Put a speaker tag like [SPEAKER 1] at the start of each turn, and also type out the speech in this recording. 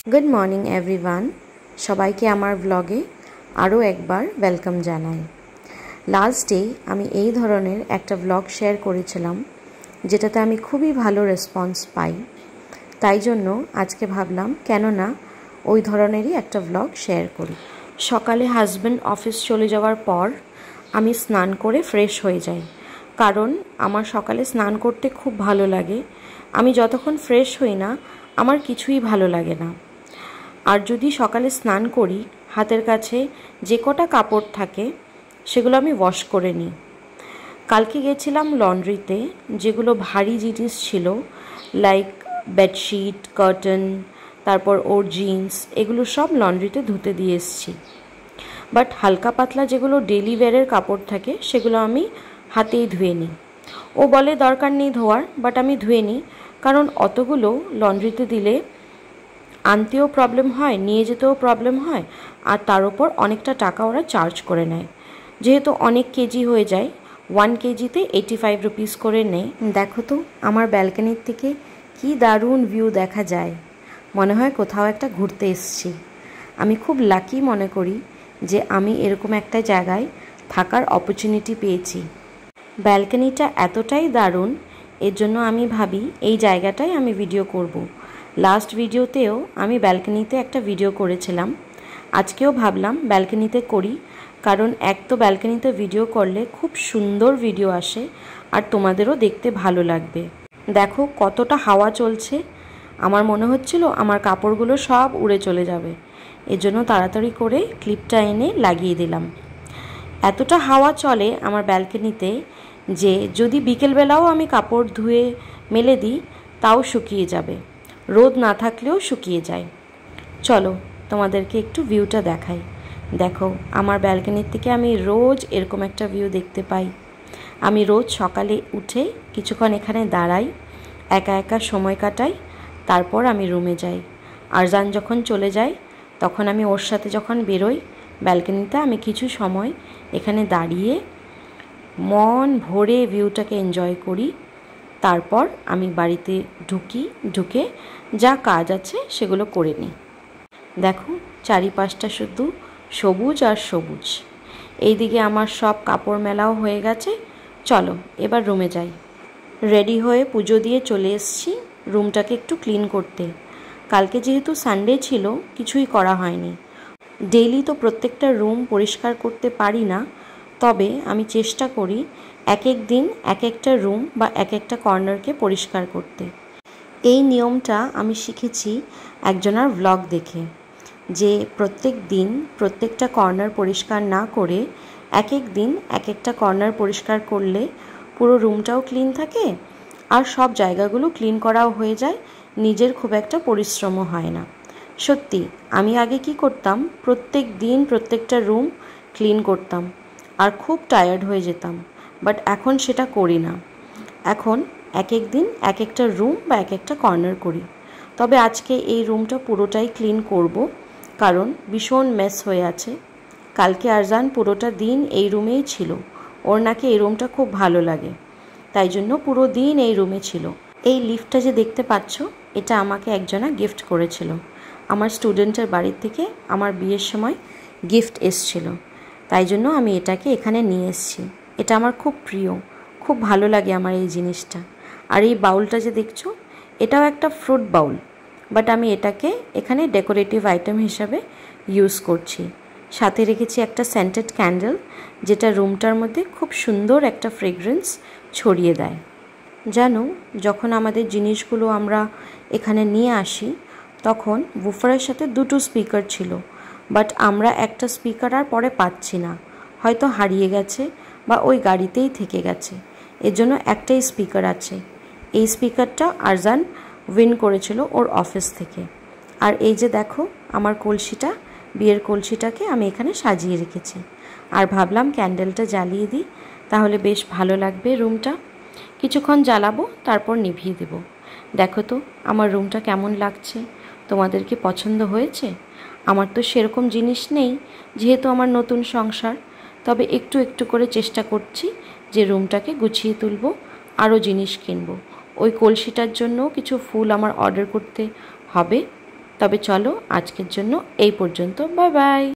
[SPEAKER 1] Good morning everyone, সবাইকে আমার ব্লগে আরও একবার ওয়েলকাম জানাই। লাস্ট ডে আমি এই ধরনের একটা ব্লগ শেয়ার করেছিলাম, যেটাতে আমি খুবই ভালো রেসপন্স পাই। তাই জন্য আজকে ভাবলাম কেন না ওই ধরনেরই একটা ব্লগ শেয়ার করি। সকালে হাজব্যান্ড অফিস চলে যাওয়ার পর আমি স্নান করে ফ্রেশ হয়ে যাই, কারণ আমার সকালে স্নান করতে খুব ভালো লাগে। আমি যতক্ষণ ফ্রেশ হই না আমার কিছুই ভালো লাগে না। আর যদি সকালে স্নান করি, হাতের কাছে যে কটা কাপড় থাকে সেগুলো আমি ওয়াশ করে নিই। কালকে গেছিলাম লন্ড্রিতে, যেগুলো ভারী জিনিস ছিল, লাইক বেডশিট, কার্টন, তারপর ওর জিন্স, এগুলো সব লন্ড্রিতে ধুতে দিয়ে এসেছি। বাট হালকা পাতলা যেগুলো ডেলি ওয়্যারের কাপড় থাকে সেগুলো আমি হাতেই ধুয়ে নিই। ও বলে দরকার নেই ধোয়ার, বাট আমি ধুয়ে নিই, কারণ অতগুলো লন্ড্রিতে দিলে আনতেও প্রবলেম হয়, নিয়ে যেতেও প্রবলেম হয়, আর তার উপর অনেকটা টাকা ওরা চার্জ করে নেয়। যেহেতু অনেক কেজি হয়ে যায়, 1 কেজিতে 85 রুপিস করে নেয়। দেখো তো আমার ব্যালকনির থেকে কি দারুণ ভিউ দেখা যায়, মনে হয় কোথাও একটা ঘুরতে এসেছি। আমি খুব লাকি মনে করি যে আমি এরকম একটা জায়গায় থাকার অপরচুনিটি পেয়েছি। ব্যালকনিটা এতটাই দারুণ, এর জন্য আমি ভাবি এই জায়গাটায় আমি ভিডিও করব। লাস্ট ভিডিওতেও আমি ব্যালকনিতে একটা ভিডিও করেছিলাম, আজকেও ভাবলাম ব্যালকনিতে করি, কারণ এক তো ব্যালকনিতে ভিডিও করলে খুব সুন্দর ভিডিও আসে আর তোমাদেরও দেখতে ভালো লাগবে। দেখো কতটা হাওয়া চলছে, আমার মনে হচ্ছিল আমার কাপড়গুলো সব উড়ে চলে যাবে, এজন্য তাড়াতাড়ি করে ক্লিপটা এনে লাগিয়ে দিলাম। এতটা হাওয়া চলে আমার ব্যালকনিতে যে যদি বিকেলবেলাও আমি কাপড় ধুয়ে মেলে দিই তাও শুকিয়ে যাবে, রোদ না থাকলেও শুকিয়ে যায়। চলো তোমাদেরকে একটু ভিউটা দেখাই। দেখো আমার ব্যালকনির থেকে আমি রোজ এরকম একটা ভিউ দেখতে পাই। আমি রোজ সকালে উঠে কিছুক্ষণ এখানে দাঁড়াই, একা একা সময় কাটাই, তারপর আমি রুমে যাই। আরজান যখন চলে যায় তখন আমি ওর সাথে যখন বেরোই ব্যালকনিতে, আমি কিছু সময় এখানে দাঁড়িয়ে মন ভরে ভিউটাকে এনজয় করি। তারপর আমি বাড়িতে ঢুকে যা কাজ আছে সেগুলো করে নিই। দেখো চারিপাশটা শুধু সবুজ আর সবুজ। এইদিকে আমার সব কাপড় মেলাও হয়ে গেছে। চলো এবার রুমে যাই। রেডি হয়ে পুজো দিয়ে চলে এসেছি রুমটাকে একটু ক্লিন করতে। কালকে যেহেতু সানডে ছিল কিছুই করা হয়নি। ডেইলি তো প্রত্যেকটা রুম পরিষ্কার করতে পারি না, তবে আমি চেষ্টা করি এক এক দিন এক একটা রুম বা এক একটা কর্নারকে পরিষ্কার করতে। এই নিয়মটা আমি শিখেছি একজনের ব্লগ দেখে, যে প্রত্যেক দিন প্রত্যেকটা কর্নার পরিষ্কার না করে এক এক দিন এক একটা কর্নার পরিষ্কার করলে পুরো রুমটাও ক্লিন থাকে আর সব জায়গাগুলো ক্লিন করাও হয়ে যায়, নিজের খুব একটা পরিশ্রমও হয় না। সত্যি আমি আগে কি করতাম, প্রত্যেক দিন প্রত্যেকটা রুম ক্লিন করতাম আর খুব টায়ার্ড হয়ে যেতাম, বাট এখন সেটা করি না। এখন এক এক দিন এক একটা রুম বা এক একটা কর্নার করি। তবে আজকে এই রুমটা পুরোটাই ক্লিন করব, কারণ ভীষণ মেস হয়ে আছে। কালকে আরজান পুরোটা দিন এই রুমেই ছিল, ওর নাকি এই রুমটা খুব ভালো লাগে, তাই জন্য পুরো দিন এই রুমে ছিল। এই লিফটটা যে দেখতে পাচ্ছ, এটা আমাকে একজনা গিফট করেছিল। আমার স্টুডেন্টের বাড়ির থেকে আমার বিয়ের সময় গিফট এসছিল, তাই জন্য আমি এটাকে এখানে নিয়ে এসেছি। এটা আমার খুব প্রিয়, খুব ভালো লাগে আমার এই জিনিসটা। আর এই বাউলটা যে দেখছো, এটাও একটা ফ্রুট বাউল, বাট আমি এটাকে এখানে ডেকোরেটিভ আইটেম হিসাবে ইউজ করছি। সাথে রেখেছি একটা সেন্টেড ক্যান্ডেল, যেটা রুমটার মধ্যে খুব সুন্দর একটা ফ্রেগরেন্স ছড়িয়ে দেয়। জানো, যখন আমাদের জিনিসগুলো আমরা এখানে নিয়ে আসি তখন বুফারের সাথে 2টো স্পিকার ছিল, বাট আমরা একটা স্পিকার আর পরে পাচ্ছি না, হয়তো হারিয়ে গেছে বা ওই গাড়িতেই থেকে গেছে, এর জন্য একটাই স্পিকার আছে। এই স্পিকারটা আরজান উইন করেছিল ওর অফিস থেকে। আর এই যে দেখো আমার কলসিটা, বিয়ের কলসিটাকে আমি এখানে সাজিয়ে রেখেছি। আর ভাবলাম ক্যান্ডেলটা জ্বালিয়ে দিই, তাহলে বেশ ভালো লাগবে রুমটা। কিছুক্ষণ জ্বালাবো, তারপর নিভিয়ে দেব। দেখো তো আমার রুমটা কেমন লাগছে, তোমাদের কি পছন্দ হয়েছে? আমার তো সেরকম জিনিস নেই, যেহেতু আমার নতুন সংসার, তবে একটু একটু করে চেষ্টা করছি যে রুমটাকে গুছিয়ে তুলব, আরও জিনিস কিনবো। ওই কলসিটার জন্য কিছু ফুল আমার অর্ডার করতে হবে, তবে চলো আজকের জন্য এই পর্যন্ত, বাই বাই।